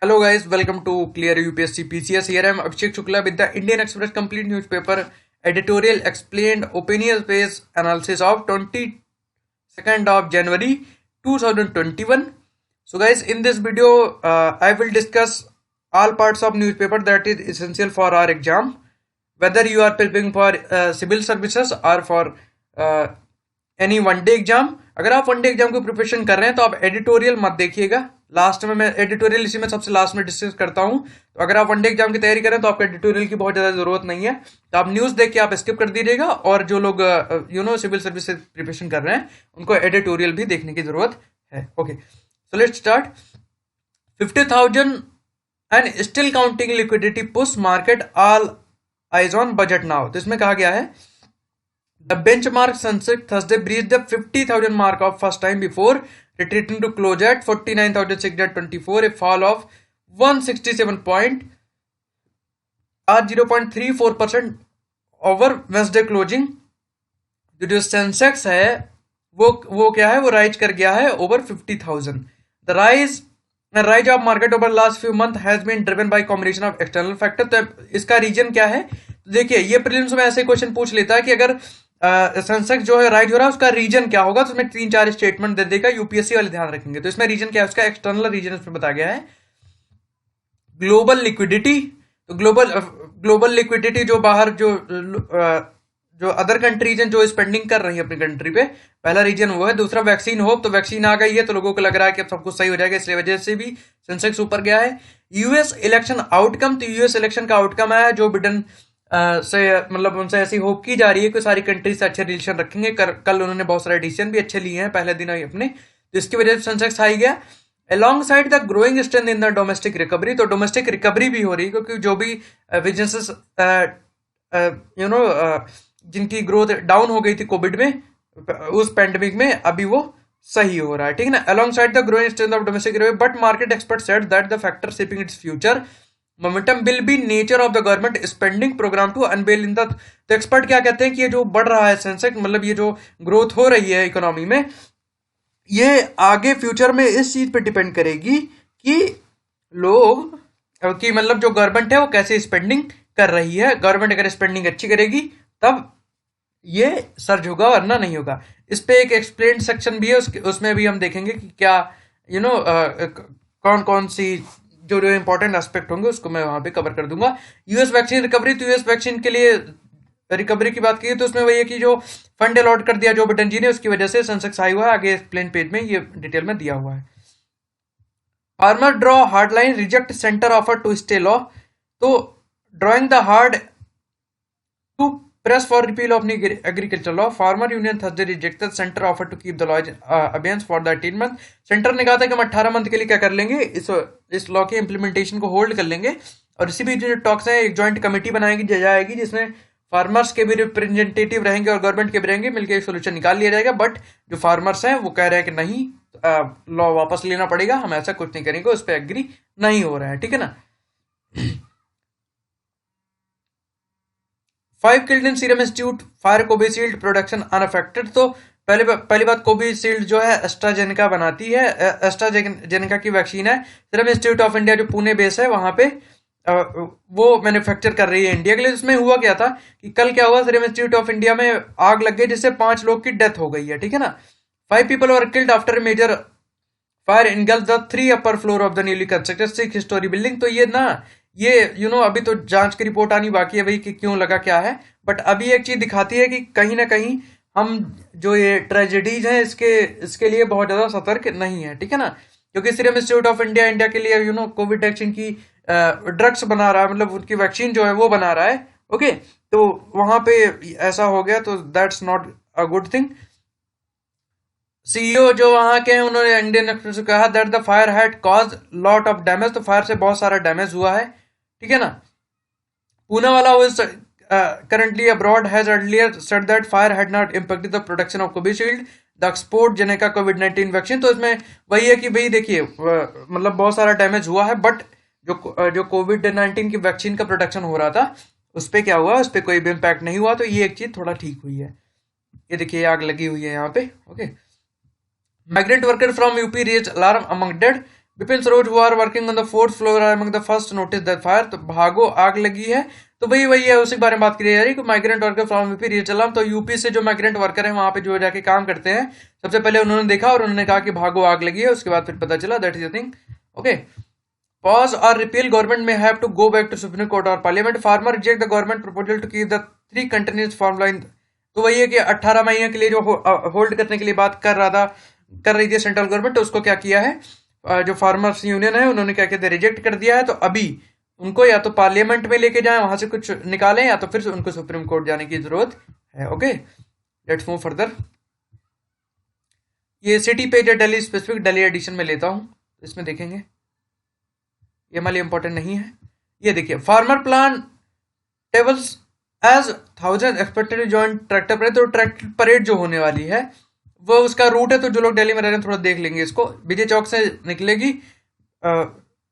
Hello guys, welcome to Clear UPSC PCS. Here I am Abhishek Shukla with the Indian Express Complete Newspaper editorial explained opinion based analysis of 22nd of January 2021. So guys, in this video I will discuss all parts of newspaper that is essential for our exam, whether you are preparing for civil services or for any one day exam. अगर आप one day exam की preparation कर रहे हैं तो आप editorial मत देखिएगा. लास्ट में मैं एडिटोरियल इसी में सबसे लास्ट में डिस्कस करता हूं. तो अगर आप वनडे एग्जाम की तैयारी करें तो आपको एडिटोरियल की बहुत ज्यादा जरूरत नहीं है. तो आप न्यूज देख के आप स्किप कर दीजिएगा. और जो लोग सिविल सर्विस से प्रिपरेशन कर रहे हैं उनको एडिटोरियल भी देखने की जरूरत है. Okay, so let's start. 50,000 and still counting liquidity push market all eyes on budget now. तो इसमें कहा गया है the benchmark Sensex Thursday breached the 50,000 mark of first time before retreating to close at 49,624, a fall of 167 point or 0.34% over Wednesday closing. जो Sensex है वो क्या है, वो राइज कर गया है over 50,000. The rise of market over last few month has been driven by combination of external factor. तो इसका रीजन क्या है? देखिए, ये प्रीलिम्स में ऐसे क्वेश्चन पूछ लेता है कि अगर सेंसेक्स जो है राइज हो रहा है उसका रीजन क्या होगा. तो उसमें 3-4 स्टेटमेंट दे देगा, यूपीएससी वाले ध्यान रखेंगे. तो इसमें रीजन क्या है, उसका एक्सटर्नल रीजन इसमें बताया गया है. Global liquidity. तो ग्लोबल लिक्विडिटी जो बाहर जो अदर कंट्रीज हैं जो स्पेंडिंग कर रही है अपनी कंट्री पे, पहला रीजन वो है. दूसरा वैक्सीन होप. तो वैक्सीन आ गई है तो लोगों को लग रहा है कि अब सब कुछ सही हो जाएगा, इसलिए वजह से भी सेंसेक्स ऊपर गया है. US election outcome. तो यूएस इलेक्शन का आउटकम है जो बिडेन से मतलब उनसे ऐसी होप की जा रही है कि सारी कंट्री से अच्छे रिलेशन रखेंगे. कल उन्होंने बहुत सारे डिसीजन भी अच्छे लिए हैं पहले दिन अपने, तो इसकी वजह से सेंसेक्स हाई गया. Along side the growing strength in the domestic recovery. तो डोमेस्टिक रिकवरी भी हो रही है क्योंकि जो भी बिजनेसेस जिनकी ग्रोथ डाउन हो गई थी कोविड में, उस पैंडेमिक में, अभी वो सही हो रहा है. ठीक है ना. Alongside the growing strength of domestic recovery but market expert said that the factor shaping its future momentum will be nature of the government spending program to unveil in the. तो expert क्या कहते हैं कि ये जो बढ़ रहा है सेंसेक्स, मतलब ये जो ग्रोथ हो रही है इकोनॉमी में, ये आगे फ्यूचर में इस चीज पे डिपेंड करेगी कि लोग कि मतलब जो गवर्नमेंट है वो कैसे स्पेंडिंग कर रही है. गवर्नमेंट अगर स्पेंडिंग अच्छी करेगी तब ये सर्ज होगा, वरना नहीं होगा. इस पे एक एक्सप्लेन सेक्शन भी है, उसमें भी हम देखेंगे कि क्या कौन कौन सी जो इंपॉर्टेंट एस्पेक्ट होंगे उसको मैं वहां पे कवर कर दूंगा. US vaccine recovery. तो यूएस वैक्सीन के लिए रिकवरी की बात की तो उसमें वही है कि जो फंड अलॉट कर दिया जो बिडेन जी ने, उसकी वजह से सेंसेक्स हाई हुआ है. आगे एक्सप्लेन पेज में ये डिटेल में दिया हुआ है. Farmer draw hard line reject centre offer to stay law. तो drawing the hard to press for repeal of new agriculture law. Farmer Union Thursday rejected center offer to keep the law abeyance for the 18 month. Centre ने कहा था कि हम 18 month के लिए क्या कर लेंगे, इस लॉ के इम्प्लीमेंटेशन को होल्ड कर लेंगे. और इसी बीच जो टॉक्स है, एक जॉइंट कमेटी बनाएगी जाएगी जिसमें फार्मर्स के भी रिप्रेजेंटेटिव रहेंगे और गवर्नमेंट के भी रहेंगे, मिलकर एक सोल्यूशन निकाल लिया जाएगा. बट जो फार्मर्स हैं वो कह रहे हैं कि नहीं, लॉ वापस लेना पड़ेगा, हम ऐसा कुछ नहीं करेंगे, उस पर एग्री नहीं हो रहा है. ठीक है ना. 5 killed in Serum Institute fire Covishield production unaffected. तो पहली बात, कोविशील्ड जो है एस्ट्राजेनेका बनाती है, एस्ट्राजेनेका की वैक्सीन है. सीरम इंस्टीट्यूट ऑफ इंडिया जो पुणे बेस है वहां पे वो मैन्युफैक्चर कर रही है इंडिया के लिए. इसमें हुआ क्या था कि कल क्या हुआ, सीरम इंस्टीट्यूट ऑफ इंडिया में आग लग गई जिससे 5 लोग की डेथ हो गई है. ठीक है ना. 5 people were killed after a major fire engulfed the 3 upper floor of the newly constructed 6-story building. तो ये अभी तो जांच की रिपोर्ट आनी बाकी है भाई कि क्यों लगा क्या है. बट अभी एक चीज दिखाती है कि कहीं ना कहीं हम जो ये ट्रेजेडीज हैं इसके लिए बहुत ज्यादा सतर्क नहीं है. ठीक है ना. क्योंकि सीरम इंस्टीट्यूट ऑफ इंडिया के लिए कोविड वैक्सीन की ड्रग्स बना रहा है, मतलब उनकी वैक्सीन जो है वो बना रहा है. ओके, तो वहां पे ऐसा हो गया तो that's not a good thing. CEO जो वहां के हैं उन्होंने इंडियन एक्सप्रेस को कहा that the fire had cause lot of damage. तो फायर से बहुत सारा डैमेज हुआ है. ठीक है ना. पूना वाला currently abroad has earlier said that fire had not impacted the production of Covishield, the export Jeneca COVID-19 vaccine. तो इसमें वही है कि भाई देखिए, मतलब बहुत सारा डैमेज हुआ है, बट जो कोविड-19 की वैक्सीन का प्रोडक्शन हो रहा था उस पर क्या हुआ, उस पर कोई भी इम्पैक्ट नहीं हुआ. तो ये एक चीज थोड़ा ठीक हुई है. ये देखिए आग लगी हुई है यहाँ पे. Okay. Migrant worker from UP raise alarm among dead Vipin Saroj who are working on the fourth floor are among the first notice that fire. तो भागो आग लगी है, तो भाई वही है, उसी के बारे में बात करी जा रही है कि migrant worker from UP reach alarm. तो यूपी से जो माइग्रेंट वर्कर है वहां पे जो जाके काम करते हैं, सबसे पहले उन्होंने देखा और उन्होंने कहा कि भागो आग लगी है, उसके बाद फिर पता चला, that is the thing. Okay, pause or repeal government may have to go back to Supreme Court or Parliament. Farmer reject the government proposal to keep the 3 continuous formula in। तो वही है कि 18 महीने के लिए जो होल्ड करने के लिए बात कर रही थी सेंट्रल गवर्नमेंट, तो उसको क्या किया है, जो फार्मर्स यूनियन है उन्होंने क्या कहते हैं, रिजेक्ट कर दिया है। तो अभी उनको या तो पार्लियामेंट में लेके जाएं, वहां से कुछ निकालें, या तो फिर उनको सुप्रीम कोर्ट जाने की जरूरत है। Okay, let's move further. ये सिटी पेज है दिल्ली स्पेसिफिक, दिल्ली एडिशन में लेता हूं, इसमें देखेंगे, ये हमारे इंपॉर्टेंट नहीं है। ये देखिए, farmer plan tables as 1000 expected joint tractor parade. तो ट्रैक्टर परेड जो होने वाली है वो उसका रूट है, तो जो लोग दिल्ली में रह रहे हैं थोड़ा देख लेंगे इसको। विजय चौक से निकलेगी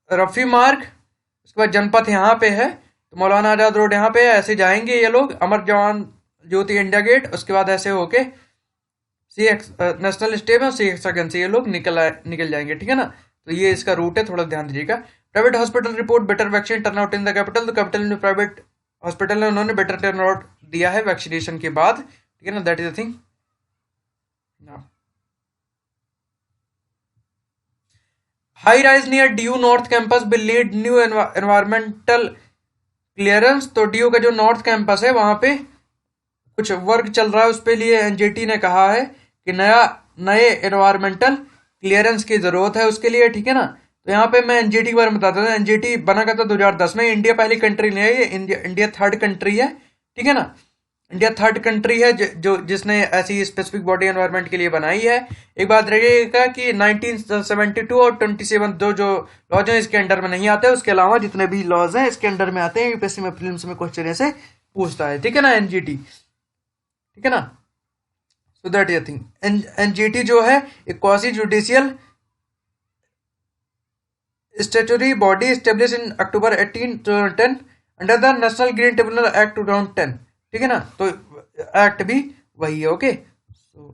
रफी मार्ग, उसके बाद जनपथ यहाँ पे है, तो मौलाना आजाद रोड यहाँ पे है, ऐसे जाएंगे ये लोग, अमर जवान ज्योति इंडिया गेट, उसके बाद ऐसे होके नेशनल स्टेडियम है, CX से ये लोग निकल जाएंगे, ठीक है ना। तो ये इसका रूट है, थोड़ा ध्यान दीजिएगा। Private hospital report better vaccine turnout in the capital. तो कैपिटल में प्राइवेट हॉस्पिटल है, उन्होंने बेटर टर्नआउट दिया है वैक्सीनेशन के बाद, ठीक है ना, that is the thing. High rise near DU north campus will lead new environmental clearance. तो DU का जो नॉर्थ कैंपस है वहां पे कुछ वर्क चल रहा है, उस पे लिए NGT ने कहा है कि नए एनवायरमेंटल क्लियरेंस की जरूरत है उसके लिए, ठीक है ना। तो यहाँ पे मैं NGT के बारे में बताता हूँ। NGT बना था 2010 में, इंडिया पहली कंट्री नहीं है, ये इंडिया थर्ड कंट्री है, ठीक है ना। इंडिया थर्ड कंट्री है जो जिसने ऐसी स्पेसिफिक बॉडी एनवायरनमेंट के लिए बनाई है। एक बात रहिएगा कि 1972 और 27 जो लॉज हैं इसके अंडर में नहीं आते, उसके अलावा जितने भी लॉज हैं इसके अंडर में आते हैं। यूपीएससी में प्रीलिम्स में क्वेश्चन ऐसे पूछता है, ठीक है ना, NGT, ठीक है ना। So that is thing. NGT जो है एक quasi judicial statutory body establish in October 18, 2010 under the national green tribunal act 2010, ठीक है ना। तो एक्ट भी वही है। ओके, so,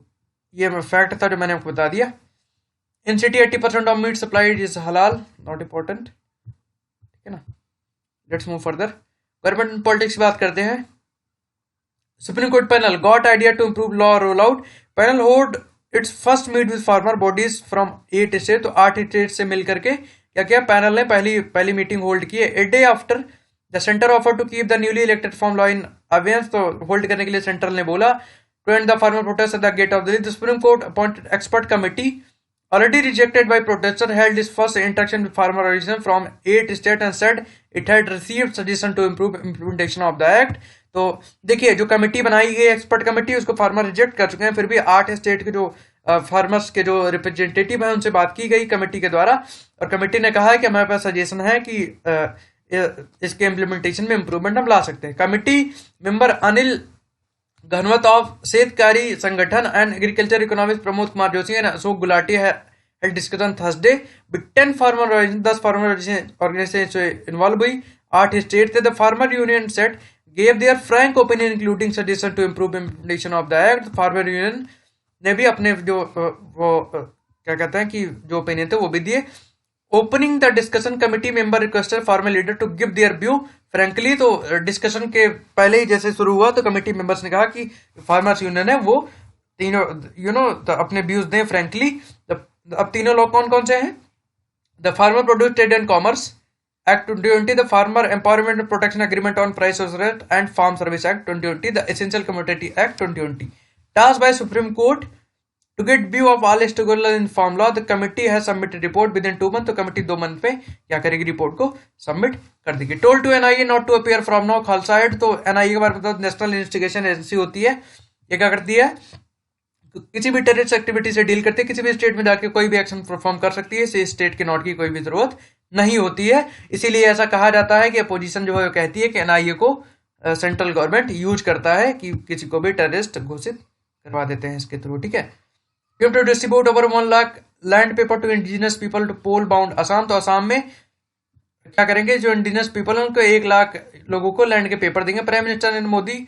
ये फैक्ट था जो मैंने आपको बता दिया। In city 80% of meat supplied is halal, not important, ठीक है ना। Let's move further. Government politics की बात करते हैं। Supreme Court panel got idea to improve law roll out. Panel holds its first meet with farmer bodies from 8 state. तो 8 state से मिलकर के क्या किया, पैनल ने पहली मीटिंग होल्ड की है। A day after the centre offer to keep the newly elected form law in abeyance. तो होल्ड करने के लिए सेंट्रल ने बोला to end the farmer protest at the gate of Delhi. The supreme court appointed expert committee already rejected by protester held its first interaction with farmer organization from 8 states and said it had received suggestion to improve implementation of the act। तो देखिए, जो committee बनाई गई expert committee, उसको farmer reject कर चुके हैं, फिर भी 8 स्टेट के जो फार्मर्स के जो रिप्रेजेंटेटिव हैं उनसे बात की गई कमेटी के द्वारा, और कमेटी ने कहा है कि हमारे पास सजेशन है कि इसके इम्प्लीमेंटेशन में इंप्रूवमेंट हम ला सकते हैं। Committee member Anil Ghanwat of Shetkari Sanghatana and agriculture economics Pramod Kumar Joshi and Ashok Gulati held discussion Thursday with 10 farmer organisation. 10 farmer organisation involve हुई, 8 स्टेट थे। The farmer union set gave their frank opinion including suggestion to improve implementation of the act। Farmer union ने भी अपने जो वो क्या कहते हैं कि जो ओपिनियन थे वो भी दिए। Opening the discussion committee member requested farmer leader to give their view frankly. तो डिस्कशन के पहले ही जैसे शुरू हुआ तो कमेटी मेंबर्स ने कहा कि फार्मर्स यूनियन है वो तीनों अपने व्यूज दें फ्रैंकली। अब तीनों लोग कौन कौन से हैं, the farmer produce trade and commerce act 2020, the farmer empowerment and protection agreement on price and farm service act 2020, the essential commodity act 2020। Task by Supreme Court to get view of all stakeholders in farm law, the committee has submitted report within 2 months। तो committee 2 month पे क्या करेगी, report को submit कर देगी। Told to NIA not to appear from now Khalsa aid. तो NIA के बारे में बताओ, नेशनल इन्वेस्टिगेशन एजेंसी होती है, ये क्या करती है, किसी भी टेररिस्ट एक्टिविटी से डील करती है, किसी भी स्टेट में जाके कोई भी एक्शन परफॉर्म कर सकती है, इस स्टेट के नोट की कोई भी जरूरत नहीं होती है। इसीलिए ऐसा कहा जाता है कि अपोजिशन जो है कहती है कि NIA को सेंट्रल गवर्नमेंट यूज करता है कि किसी को भी टेररिस्ट घोषित करवा देते हैं इसके थ्रू, ठीक है। to distribute over 1 lakh land paper to indigenous people to poll bound Assam. तो असम में क्या करेंगे, जो इंडिजिनस पीपल है उनको 1 लाख लोगों को लैंड के पेपर देंगे। Prime minister Narendra Modi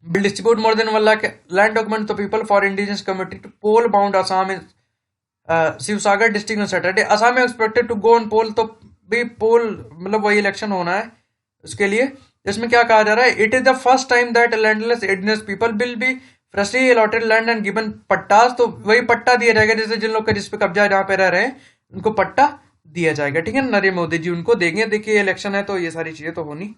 will distribute more than 1 lakh land document to people for indigenous community to poll bound Assam Sivasagar district में सैटरडे। असम में expected to go on poll, तो भी पोल मतलब वही इलेक्शन होना है उसके लिए। इसमें क्या कहा जा रहा है, it is the first time that landless Indians people will be freshly allotted land and given pattas, तो वही पट्टा दिया जाएगा जैसे जिन लोग का जिस पे कब्जा जहाँ पे रह रहे हैं उनको पट्टा दिया जाएगा, ठीक है। नरेंद्र मोदी जी उनको देंगे। देखिए इलेक्शन है तो ये सारी चीजें तो होंगी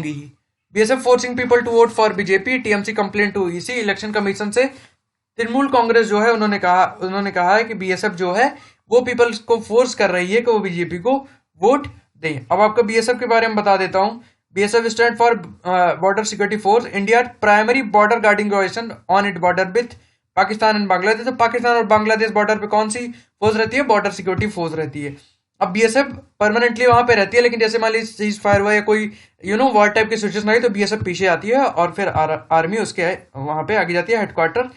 ही। BSF forcing people to vote for BJP, TMC complaint to EC, election commission से तृणमूल कांग्रेस जो है उन्होंने कहा है कि बीएसएफ जो है वो पीपल्स को फोर्स कर रही है कि वो बीजेपी को वोट दें। अब आपको बीएसएफ के बारे में बता देता हूं। BSF stand for border security force, India primary border guarding organisation on it border with Pakistan and Bangladesh. तो पाकिस्तान और बांग्लादेश बॉर्डर पे कौन सी फोर्स रहती है, बॉर्डर सिक्योरिटी फोर्स रहती है। अब बीएसएफ परमानेंटली वहां पे रहती है, लेकिन जैसे मान लीजिए सीज फायर हुआ या कोई वॉर टाइप की सिचुएशन आई तो बीएसएफ पीछे आती है और फिर आर्मी उसके वहां पे आगे जाती है। हेडक्वार्टर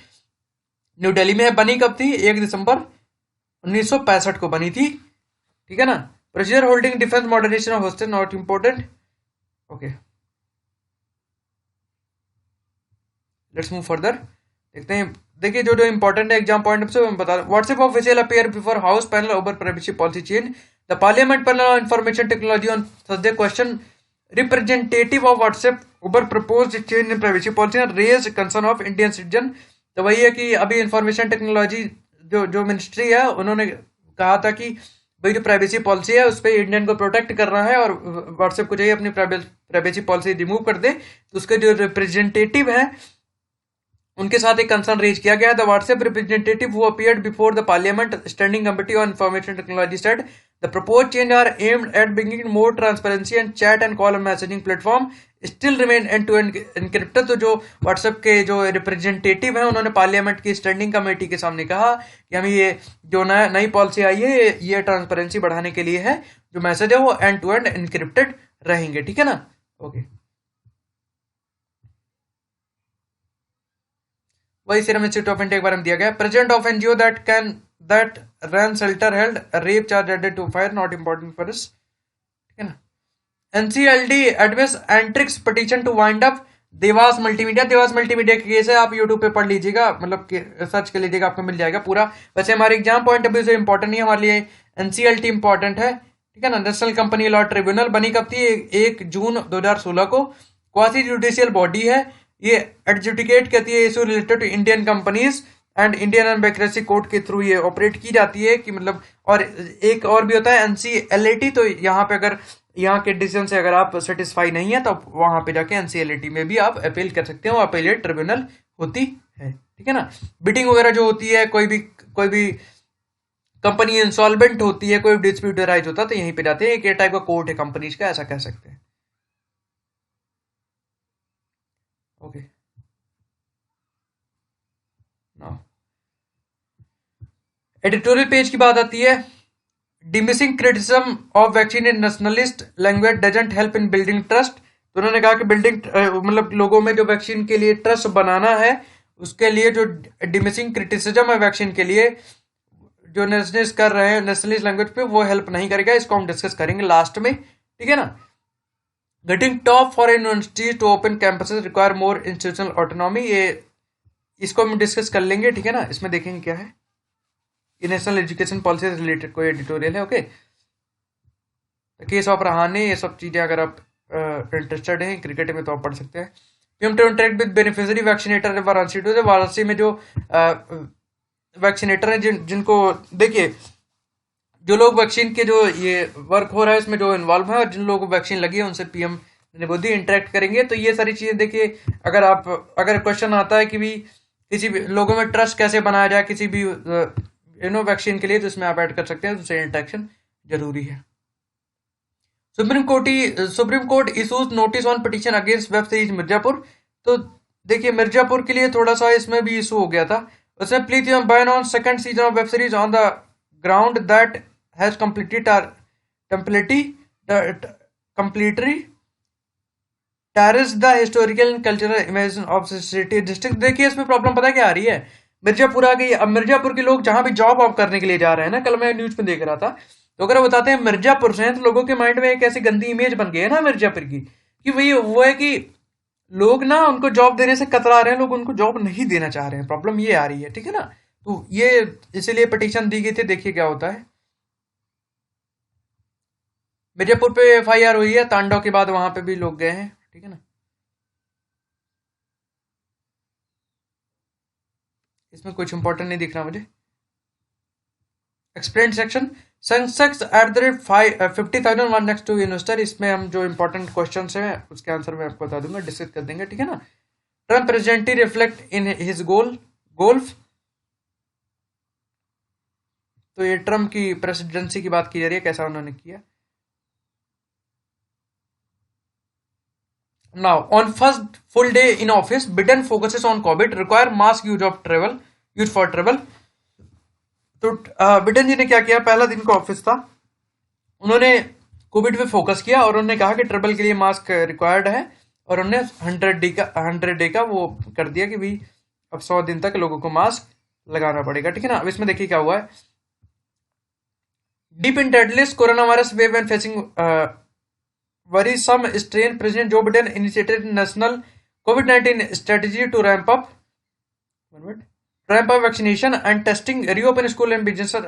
न्यू दिल्ली में है। बनी कब थी, 1 दिसंबर 1965 को बनी थी, ठीक है ना। Procedure holding defence modernisation hostel not important, okay. Let's move further, देखते हैं। देखिए जो इंपॉर्टेंट है एग्जाम पॉइंट से मैं बता रहा हूं। WhatsApp official appear before house panel over privacy policy change, the parliament panel on information technology on Thursday question representative of WhatsApp over proposed change in privacy policy and raise concern of Indian citizen. तो वही है कि अभी information technology जो ministry है उन्होंने कहा था कि भाई जो प्राइवेसी पॉलिसी है उस पर इंडियन को प्रोटेक्ट करना है और व्हाट्सएप को चाहिए अपनी प्राइवेसी पॉलिसी रिमूव कर दे। तो उसके जो रिप्रेजेंटेटिव है उनके साथ एक कंसर्न रेज किया गया। The WhatsApp representative who appeared before the parliament standing committee on information technology said the proposed change are aimed at bringing more transparency and chat and call messaging platform still remain end to end encrypted. तो जो WhatsApp के जो representative हैं उन्होंने parliament की standing committee के सामने कहा कि हमें ये जो नई पॉलिसी आई है ये ट्रांसपेरेंसी बढ़ाने के लिए है, जो मैसेज है वो एंड टू एंड एनक्रिप्टेड रहेंगे, ठीक है ना, ओके। वही सीरम इंस्टीट्यूट ऑफ इंडिया के बारे में दिया गया। President of NGO that run shelter held rape charge added to fire, not important for us, ठीक है ना। NCLT admits Antrix petition to wind up Devas multimedia. Devas multimedia के केस है, आप यूट्यूब पे पढ़ लीजिएगा, मतलब सर्च कर लीजिएगा, आपको मिल जाएगा पूरा। वैसे हमारे एग्जाम पॉइंट अभी से इंपॉर्टेंट नहीं है, हमारे लिए एनसीएलटी इंपॉर्टेंट है, ठीक है ना। नेशनल कंपनी लॉ ट्रिब्यूनल बनी कब थी, 1 जून 2016 को। क्वासी जुडिशियल बॉडी है, ये एडजुडिकेट करती है issue related to Indian companies and Indian and bankruptcy court के थ्रू ये ऑपरेट की जाती है कि मतलब। और एक और भी होता है एनसीएलएटी, तो यहाँ पे अगर यहाँ के डिसीजन से अगर आप सेटिस्फाई नहीं है तो वहां पे जाके एनसीएलएटी में भी आप अपील कर सकते हो, अपीलेट ट्रिब्यूनल होती है, ठीक है ना। बिडिंग वगैरह जो होती है, कोई भी कंपनी इंसॉल्वेंट होती है, कोई डिस्प्यूट राइज होता है तो यहीं पे जाते हैं। एक टाइप का कोर्ट है कंपनीज का, ऐसा कह सकते हैं, ओके। एडिटोरियल पेज की बात आती है। Dismissing criticism of vaccine in nationalist language doesn't help in building trust. तो उन्होंने कहा कि बिल्डिंग मतलब लोगों में जो वैक्सीन के लिए ट्रस्ट बनाना है उसके लिए जो डिमिसिंग क्रिटिसिज्म है वैक्सीन के लिए जो नेशनलिस्ट कर रहे हैं नेशनलिस्ट लैंग्वेज पे, वो हेल्प नहीं करेगा। इसको हम डिस्कस करेंगे लास्ट में, ठीक है ना। Getting top foreign universities to open campuses require more institutional autonomy, ये इसको हम डिस्कस कर लेंगे, ठीक है ना। इसमें देखेंगे क्या है, ये नेशनल एजुकेशन पॉलिसी से रिलेटेड कोई एडिटोरियल है, ओके। केस ऑफ रहाने, ये सब चीजें अगर आप इंटरेस्टेड हैं क्रिकेट में तो आप पढ़ सकते हैं। PM to interact with beneficiary vaccinator Varanasi to, Varanasi में जो वैक्सीनेटर हैं जिनको देखिए जो लोग वैक्सीन के जो ये वर्क हो रहा है इसमें जो इन्वॉल्व है और जिन लोगों को वैक्सीन लगी है उनसे पीएम नरेंद्र मोदी इंटरेक्ट करेंगे। तो ये सारी चीजें देखिए, अगर क्वेश्चन आता है कि भी किसी भी लोगों में ट्रस्ट कैसे बनाया जाए किसी भी वैक्सीन के लिए, तो इसमें आप ऐड कर सकते हैं, तो इंटरेक्शन जरूरी है। Supreme court issues notice on petition against web series Mirzapur. तो देखिए मिर्जापुर के लिए थोड़ा सा इसमें भी इशू हो गया था, उसमें please ban on second season of web series on the ground that has completely terraced the historical and cultural image of city district। देखिए इसमें प्रॉब्लम पता क्या आ रही है, मिर्जापुर आ गई। अब मिर्जापुर के लोग जहां भी जॉब ऑफ करने के लिए जा रहे हैं ना, कल मैं न्यूज में देख रहा था, तो अगर बताते हैं मिर्जापुर से हैं तो लोगों के माइंड में एक ऐसी गंदी इमेज बन गई है ना मिर्जापुर की, कि वही वो है कि लोग ना उनको जॉब देने से कतरा रहे हैं, लोग उनको जॉब नहीं देना चाह रहे हैं, प्रॉब्लम ये आ रही है, ठीक है ना। तो ये इसीलिए पिटीशन दी गई थी, देखिए क्या होता है। मिर्जापुर पे एफआईआर हुई है, तांडव के बाद वहां पे भी लोग गए हैं, ठीक है ना। इसमें कुछ इंपॉर्टेंट नहीं दिख रहा मुझे। Explain section, Sensex at the rate 50,000 one next to investor. इसमें हम जो इंपॉर्टेंट क्वेश्चन हैं उसके आंसर मैं आपको बता दूंगा, डिस्कस कर देंगे, ठीक है ना। Trump presidency reflect in his golf. तो ये ट्रम्प की प्रेसिडेंसी की बात की जा रही है, कैसा उन्होंने किया। Now on first full day in office Biden focuses on Covid, require mask use for travel. तो बिडेन जी ने क्या किया, पहला दिन का ऑफिस था, उन्होंने कोविड पे फोकस किया और उन्होंने कहा कि ट्रेवल के लिए मास्क रिक्वायर्ड है, और उन्होंने 100 डे का वो कर दिया कि भाई अब 100 दिन तक लोगों को मास्क लगाना पड़ेगा, ठीक है ना। अब इसमें देखिए क्या हुआ है। Deep in deadliest corona virus wave and facing worrisome strain, President Joe Biden initiated national COVID-19 strategy to ramp up vaccination and testing, reopen school and businesses,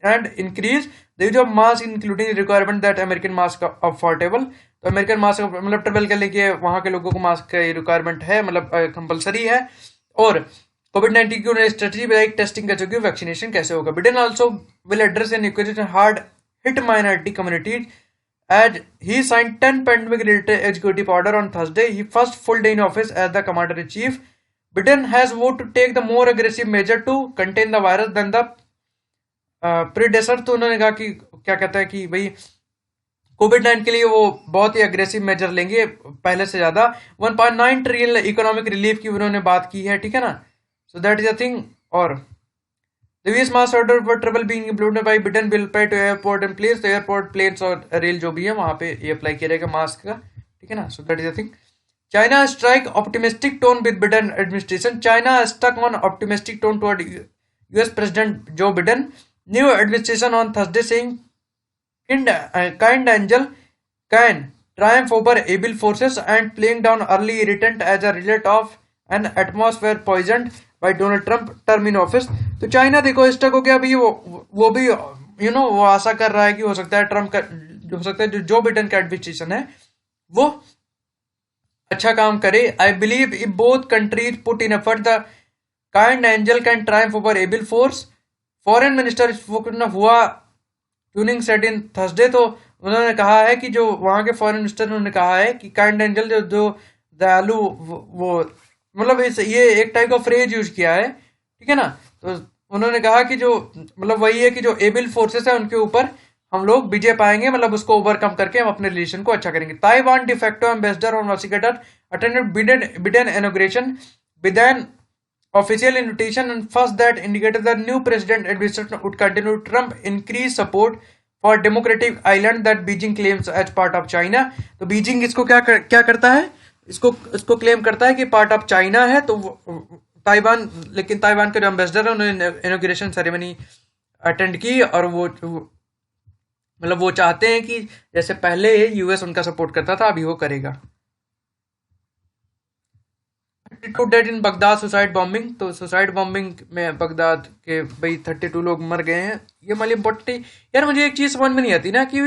and increase the use of mask, including the requirement that American mask are affordable. तो American mask मतलब travel के लिए वहां के लोगों को mask का requirement है, मतलब कंपलसरी है। और कोविड-19 की उन्होंने स्ट्रेटजी बताई, टेस्टिंग कैसे होगी, वैक्सीनेशन कैसे होगा। Biden also will address an equation hard hit minority communities as he signed 10 pandemic-related executive order on Thursday, his first full day in office as the commander-in-chief. Biden has vowed to take the more aggressive measure to contain the virus than the predecessor. तो उन्होंने कहा कि क्या कहता है कि भाई कोविड-19 के लिए वो बहुत ही अग्रेसिव मेजर लेंगे पहले से ज्यादा। 1.9 ट्रिलियन इकोनॉमिक रिलीफ की उन्होंने बात की है, ठीक है ना। So that is a thing. और The US mass order for travel being implemented by Biden will apply to airport and planes, तो एयरपोर्ट प्लेन्स और रेल जो भी है वहां पे ये अप्लाई किया जाएगा मास्क का, ठीक है ना। So that is the thing. China strike optimistic tone with Biden administration, China stuck on optimistic tone toward US president Joe Biden new administration on Thursday saying kind angel can triumph over able forces and playing down early irritant as a result of an atmosphere poisoned by Donald Trump term in office। तो China देखो इस तक हो गया अभी, वो भी वो आशा कर रहा है कि हो सकता है ट्रम्प का हो सकता है जो बिडेन का एडमिनिस्ट्रेशन है वो अच्छा काम करे। I believe if both countries put in effort the kind angel can Triumph over able force. Foreign minister हुआ ट्यूनिंग सेट इन थर्सडे। तो उन्होंने कहा है कि जो वहां के फॉरेन मिनिस्टर उन्होंने कहा है कि काइंड एंजल जो दयालु वो मतलब ये एक टाइप का फ्रेज यूज किया है, ठीक है ना। तो उन्होंने कहा कि जो मतलब वही है कि जो एबल फोर्सेस है उनके ऊपर हम लोग विजय पाएंगे, मतलब उसको ओवरकम करके हम अपने रिलेशन को अच्छा करेंगे। Taiwan de facto ambassador on Washington attended Biden inauguration with an official invitation and first that indicated the new president administration would continue Trump increase support for democratic island that Beijing claims as part of China। तो Beijing इसको क्या करता है, इसको claim करता है कि part of China है। तो ताइवान, लेकिन ताइवान के जो एम्बेसडर है उन्होंने इनॉग्रेशन सेरेमनी अटेंड की और वो मतलब वो चाहते हैं कि जैसे पहले यूएस उनका सपोर्ट करता था अभी वो करेगा। डेड इन बगदाद सुसाइड बॉम्बिंग। तो सुसाइड बॉम्बिंग में बगदाद के भाई 32 लोग मर गए हैं। ये मतलब इम्पोर्टेंट यार, मुझे एक चीज समझ में नहीं आती ना कि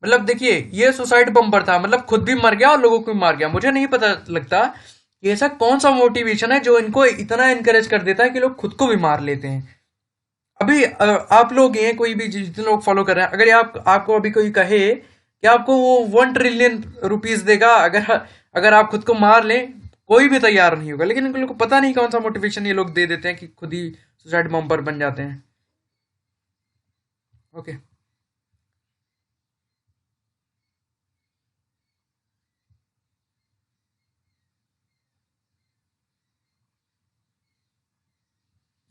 मतलब देखिए ये सुसाइड बम्पर था, मतलब खुद भी मर गया और लोगों को भी मार गया। मुझे नहीं पता लगता कि ऐसा कौन सा मोटिवेशन है जो इनको इतना इनकरेज कर देता है कि लोग खुद को भी मार लेते हैं। अभी आप लोग हैं, कोई भी जितने लोग फॉलो कर रहे हैं, अगर आपको अभी कोई कहे कि आपको वो 1 ट्रिलियन रुपीज देगा अगर आप खुद को मार लें, कोई भी तैयार नहीं होगा। लेकिन इनको पता नहीं कौन सा मोटिवेशन ये लोग दे देते हैं कि खुद ही सुसाइड बॉम्बर बन जाते हैं। ओके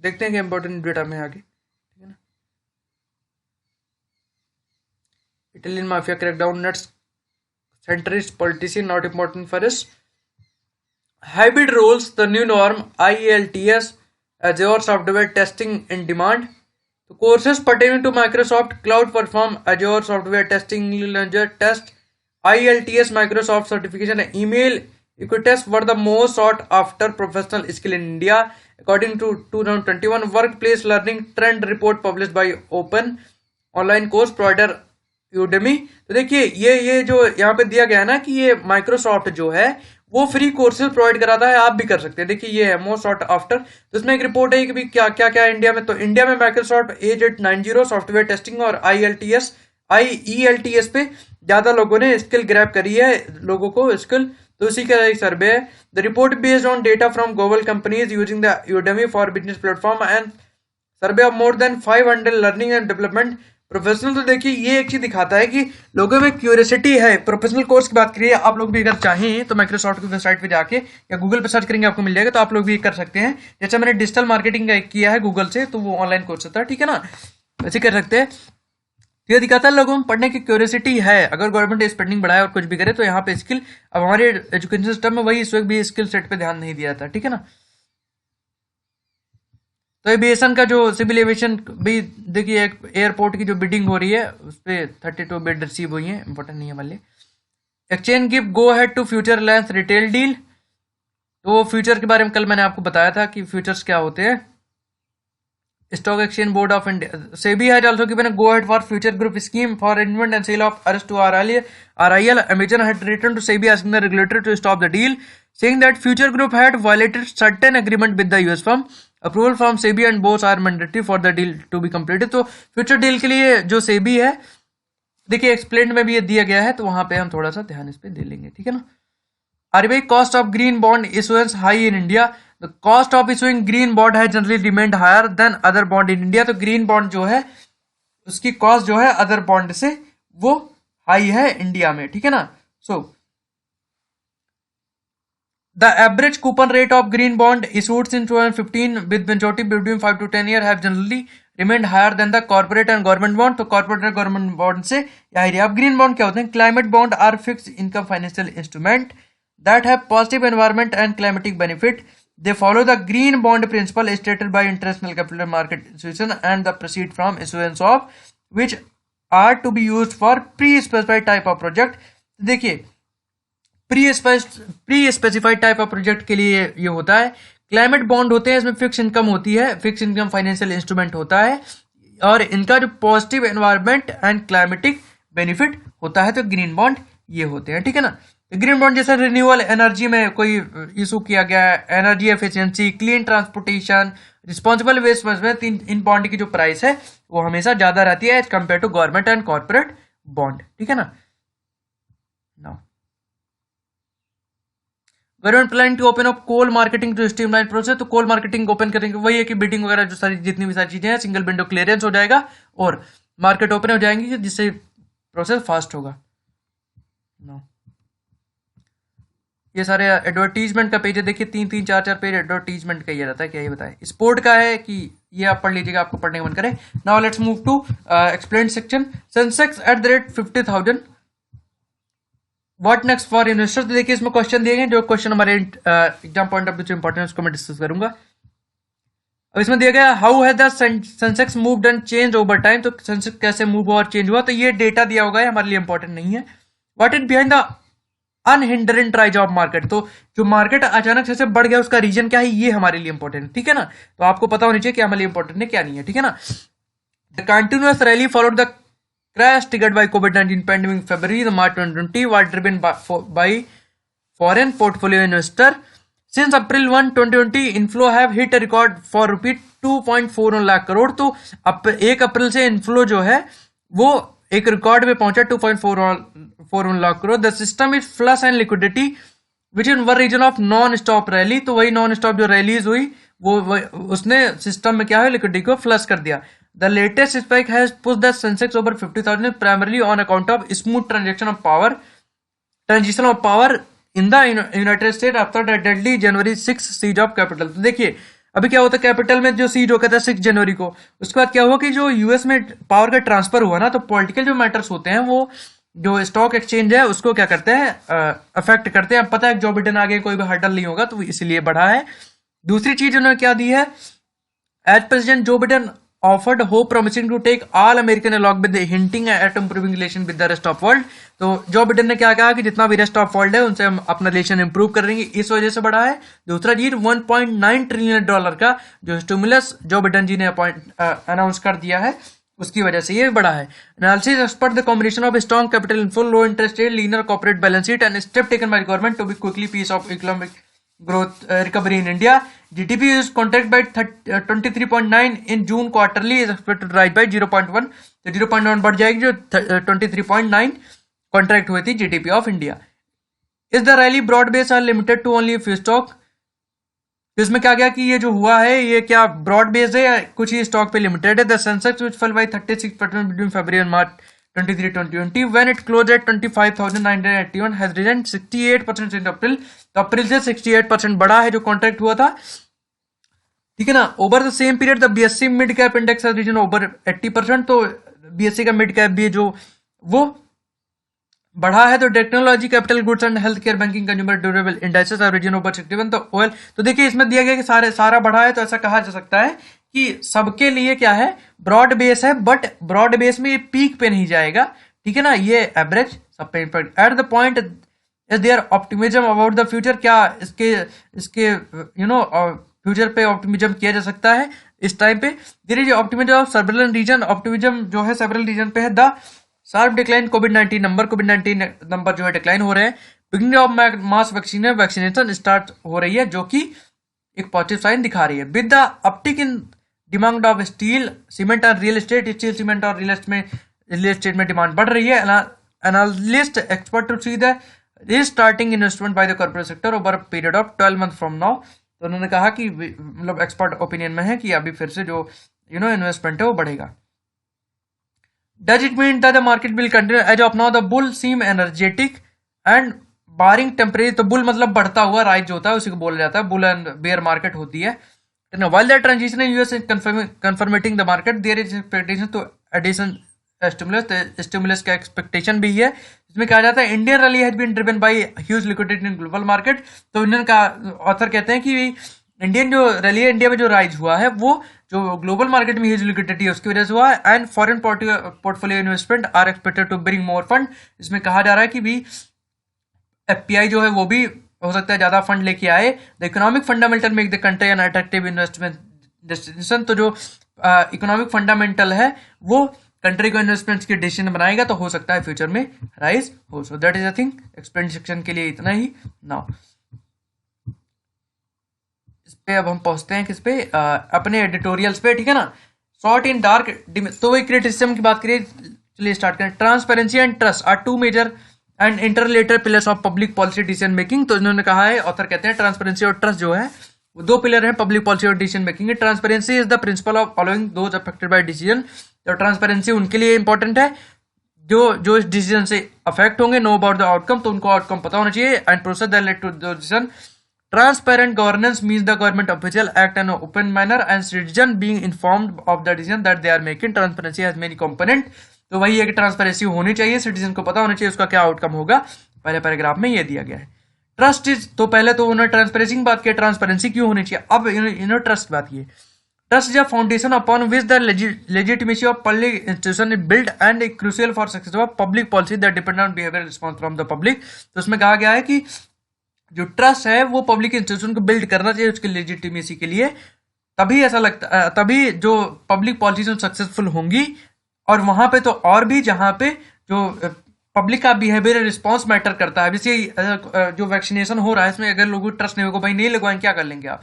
देखते हैं कि इंपॉर्टेंट डेटा में आगे, ठीक है ना। Italian mafia crackdown nets centrist politician not important for us. Hybrid roles, the new norm, IELTS, Azure software testing in demand. The courses pertaining to Microsoft Cloud Platform, Azure software testing, Test, IELTS, Microsoft certification, email Equitas were the most sought after professional skill in India, according to 2021 Workplace Learning Trend Report published by Open Online Course Provider Udemy। तो देखिए ये जो यहाँ पे दिया गया है ना कि ये माइक्रोसॉफ्ट जो है वो फ्री कोर्सेज प्रोवाइड कराता है, आप भी कर सकते हैं। देखिए ये है मोस्ट सॉट आफ्टर, तो इसमें एक रिपोर्ट है कि भी क्या क्या क्या इंडिया में, तो इंडिया में माइक्रोसॉफ्ट AZ90 सॉफ्टवेयर टेस्टिंग और IELTS पे ज्यादा लोगों ने स्किल ग्रैब करी है, लोगों को स्किल, तो उसी का एक सर्वे है। The report based on data from global companies using the Udemy for business platform and survey of more than 500 learning and development professional. तो देखिए ये एक चीज दिखाता है कि लोगों में क्यूरियोसिटी है। प्रोफेशनल कोर्स की बात करिए, आप लोग भी अगर चाहें तो माइक्रोसॉफ्ट की वेबसाइट पे जाके या गूगल पे सर्च करेंगे आपको मिल जाएगा, तो आप लोग भी कर सकते हैं। जैसे मैंने डिजिटल मार्केटिंग किया है गूगल से, तो वो ऑनलाइन कोर्स होता है, ठीक है ना, वैसे कर सकते हैं। ये दिखाता है लोगों में पढ़ने की क्यूरियोसिटी है। अगर गवर्नमेंट स्पेंडिंग बढ़ाए और कुछ भी करे तो यहाँ पे स्किल, अब हमारे एजुकेशन सिस्टम में वही इस वक्त भी स्किल सेट पे ध्यान नहीं दिया था, ठीक है ना। तो एविएशन का जो सिविल एविएशन भी देखिए, एक एयरपोर्ट की जो बिडिंग हो रही है उस पर 32 बिड रिसीव हुई है, इंपॉर्टेंट नहीं है हमारे लिए। Exchange give go ahead to Future lens retail deal, तो फ्यूचर के बारे में कल मैंने आपको बताया था कि फ्यूचर्स क्या होते हैं। Stock exchange board of India SEBI has also given a go ahead for Future group scheme for investment and sale of अर्स to RIL. Amazon had written to SEBI asking the regulator to stop the deal, saying that Future Group had violated certain agreement with the US firm. Approval from SEBI and both are mandatory for the deal to be completed. तो future deal के लिए जो SEBI है, देखिए explain में भी ये दिया गया है, तो वहां पे हम थोड़ा सा ध्यान इस पे दे लेंगे, ठीक है ना। RBI cost of green bond issuance high in India. The cost of issuing green bond has generally remained higher than other bond in India. तो ग्रीन बॉन्ड जो है उसकी कॉस्ट जो है अदर बॉन्ड से वो हाई है इंडिया में, ठीक है ना। So the average coupon rate of green bond issued in 2015 with maturity between 5 to 10 year have generally remained higher than the corporate and government bond. तो corporate और government bond से हाई है। अब ग्रीन बॉन्ड क्या होते हैं? Climate bond are fixed income financial instrument that have positive environment and climatic benefit. They follow the green bond principle stated by international capital market institution and the proceed from issuance of which are to be used for pre-specified type of project. देखिए pre-specified type of project के लिए ये होता है। Climate bond होते हैं, इसमें fix income होती है, फिक्स इनकम फाइनेंशियल इंस्ट्रूमेंट होता है, और इनका जो positive environment and climatic benefit होता है, तो ग्रीन बॉन्ड ये होते हैं, ठीक है ना। ग्रीन बॉन्ड जैसे रिन्यूएबल एनर्जी में कोई इशू किया गया है, energy efficiency, clean transportation, responsible waste management, इन बॉन्ड की जो प्राइस है वो हमेशा ज्यादा रहती है as compare to government and corporate bond, ठीक है ना। Now government plan to open up coal marketing to streamline process, तो कोल मार्केटिंग ओपन करेंगे, वही है कि बिडिंग वगैरह जो सारी जितनी भी सारी चीजें हैं, सिंगल विंडो क्लियरेंस हो जाएगा और मार्केट ओपन हो जाएंगी, जिससे प्रोसेस फास्ट होगा। नो ये सारे एडवर्टीजमेंट का पेज है, देखिए 3-3 4-4 पेज एडवर्टीजमेंट का ये रहता है। क्या ये बताए? स्पोर्ट का है कि ये आप पढ़ लीजिएगा, आपको पढ़ने का मन करे। Now let's move to explain section. Sensex at the rate 50,000, what next for investors. तो देखिए इसमें क्वेश्चन दिए गए, जो क्वेश्चन हमारे एग्जाम पॉइंट ऑफ व्यू से इंपॉर्टेंट है उसको मैं डिस्कस करूंगा। अब इसमें दिया गया how has the Sensex moved and change over time, तो सेंसेक्स कैसे मूव हुआ और चेंज हुआ, तो ये डेटा दिया होगा, हमारे लिए इंपॉर्टेंट नहीं है। What is behind the unhindered rise of market, तो जो मार्केट अचानक से बढ़ गया उसका रीजन क्या है, ये हमारे लिए इंपॉर्टेंट है, ठीक है ना। तो आपको पता होना चाहिए क्या हमारे लिए इंपॉर्टेंट है क्या नहीं है, ठीक है ना। The continuous rally followed the crash triggered by covid pandemic February March 2020 was driven by foreign portfolio investor. Since April 1, 2020 inflow have hit a record for ₹2.41 lakh crore. तो 1 अप्रैल से इनफ्लो जो है वो एक रिकॉर्ड में पहुंचा 2.41 lakh crore. The system is flush and liquidity which in one reason of non stop rally, तो वही नॉन स्टॉप जो रैलीज हुई वो उसने सिस्टम में क्या है, लिक्विडिटी को फ्लश कर दिया। The latest spike has push the Sensex over 50,000 primarily on account of smooth transition of power in the United State after the deadly January 6 siege of capital. तो देखिए अभी क्या होता है, कैपिटल में जो सीज होता था 6 जनवरी को, उसके बाद क्या हुआ कि जो यूएस में पावर का ट्रांसफर हुआ ना, तो पॉलिटिकल जो मैटर्स होते हैं वो जो स्टॉक एक्सचेंज है उसको क्या करते हैं, अफेक्ट करते हैं। अब पता है जो बिडेन आगे कोई भी हर्डल नहीं होगा, तो इसलिए बढ़ा है। दूसरी चीज उन्होंने क्या दी है, as president Joe Biden offered hope promising to take all American along with the hinting at improving relation with the rest of world. तो जो बिडेन ने क्या कहा कि जितना भी रेस्ट ऑफ वर्ल्ड है उनसे हम अपना रिलेशन इंप्रूव करेंगे, इस वजह से बढ़ा है. दूसरा चीज $1.9 ट्रिलियन का जो स्टिमुलस जो बिडेन जी ने अनाउंस कर दिया है उसकी वजह से ये बढ़ा है. Analysis expert the combination of strong capital inflow, low interest rate, leaner corporate balance sheet and step taken by government to be quickly piece of economic growth recovery in India. GDP is contract by 23.9 in June quarterly is expected to rise by 0.1. तो 0.1 बढ़ जाएगी जो 23.9 contract हुई थी GDP of India. Is the rally broad base or limited to only few stock. इसमें क्या गया कि ये जो हुआ है ये क्या ब्रॉड बेस है या कुछ ही स्टॉक पे लिमिटेड है. The Sensex which fall bye 36% between February and March 23-2020 when it closed at 25,981 has risen 68% in April. तो अप्रैल से 68% बढ़ा है जो कॉन्ट्रैक्ट हुआ था, ठीक है ना. Over the same period the BSC mid cap index has risen over 80%. तो बीएससी का मिड कैप भी जो वो बढ़ा है. तो technology, capital goods and health care, banking, consumer durable indexes have risen over 61. तो ऑयल तो देखिए इसमें दिया गया कि सारा बढ़ा है. तो ऐसा कहा जा सकता है कि सबके लिए क्या है ब्रॉड बेस है, बट ब्रॉड बेस में ये पीक पे नहीं जाएगा, ठीक है ना. ये एवरेज सब पे impact. At the point is there optimism about the future. क्या इसके फ्यूचर पे ऑप्टिमिज्म किया जा सकता है इस टाइम पे. There is optimism of several reason. Optimism जो है सेवरल रीजन पे है. द शार्प डिक्लाइन कोविड-19 नंबर जो है डिक्लाइन हो रहे हैं. Beginning of mass vaccination start हो रही है जो कि एक पॉजिटिव साइन दिखा रही है. With the uptick in demand of steel, cement और रियल एस्टेट. स्टील, सीमेंट और रियल एस्टेट में डिमांड बढ़ रही है. Analyst expert to see the restarting investment by the corporate sector over period of 12 month from now. तो उन्होंने कहा कि मतलब एक्सपर्ट ओपिनियन में है कि अभी फिर से जो इन्वेस्टमेंट है वो बढ़ेगा. Does it mean that the market will continue as of now. The bull seem energetic and barring temporary. तो बुल मतलब बढ़ता हुआ, राइज जो होता है उसी को बोला जाता है. बुल एंड बेयर मार्केट होती है. While the transition in US is confirming the market, there is expectation to addition stimulus का एक्सपेक्टेशन भी है. इसमें कहा जाता है Indian rally has been driven by huge liquidity in global market. तो इंडियन का ऑथर कहते हैं कि इंडियन जो रैली है इंडिया में जो राइज हुआ है वो जो ग्लोबल मार्केट में ह्यूज लिक्विडिटी है उसकी वजह से हुआ है. And foreign portfolio investment are expected to bring more fund. इसमें कहा जा रहा है कि भी एफपीआई जो है वो भी हो सकता है ज्यादा फंड लेके आए. The economic fundamental make the country an attractive investment destination. तो जो इकोनॉमिक फंडामेंटल है वो कंट्री को इन्वेस्टमेंट्स की डेस्टिनेशन बनाएगा तो हो सकता है फ्यूचर में राइज हो. सो that is I think explain section के लिए इतना ही. नाउ इस पे अब हम पहुंचते हैं किस पे, अपने एडिटोरियल्स पे, ठीक है ना. Short in dark. तो वही क्रिटिसिज्म की बात करिए. चलिए स्टार्ट करें. Transparency and trust are two major and interrelated pillars of public policy decision making. तो इन्होंने कहा है, ऑथर कहते हैं ट्रांसपेरेंसी और ट्रस्ट जो है वो दो पिलर हैं पब्लिक पॉलिसी और decision making. Transparency is the principle of following those affected by decision. तो ट्रांसपेरेंसी उनके लिए इंपॉर्टेंट है जो इस डिसीजन से अफेक्ट होंगे, नो अबाउट द आउटकम. तो उनको आउटकम पता होना चाहिए. And process that led to the decision. Transparent governance means the government official act in open manner and citizen being informed of the decision that they are making. Transparency has many component. तो वही है कि transparency होनी चाहिए, citizen को पता होना चाहिए उसका क्या आउटकम होगा. पहले पैराग्राफ में ये दिया गया है. ट्रस्ट इज, तो पहले तो उन्होंने ट्रांसपेरेंसी की बात की, ट्रांसपेरेंसी क्यों होनी चाहिए. अब इन्होंने ट्रस्ट बात की. Trust is a foundation upon which the legitimacy of public institution is build and is crucial for success of public policy that depend on behaviour response from the public. तो उसमें कहा गया है कि जो ट्रस्ट है वो पब्लिक इंस्टीट्यूशन को बिल्ड करना चाहिए उसकी लेजिटिमेसी के लिए. तभी ऐसा लगता, तभी जो पब्लिक पॉलिसी सक्सेसफुल होंगी. और वहां पे तो और भी जहां पे जो पब्लिक का बिहेवियर रिस्पॉन्स मैटर करता है. जैसे जो वैक्सीनेशन हो रहा है इसमें अगर लोगों को ट्रस्ट नहीं होगा, भाई नहीं लगवाएंगे, क्या कर लेंगे आप.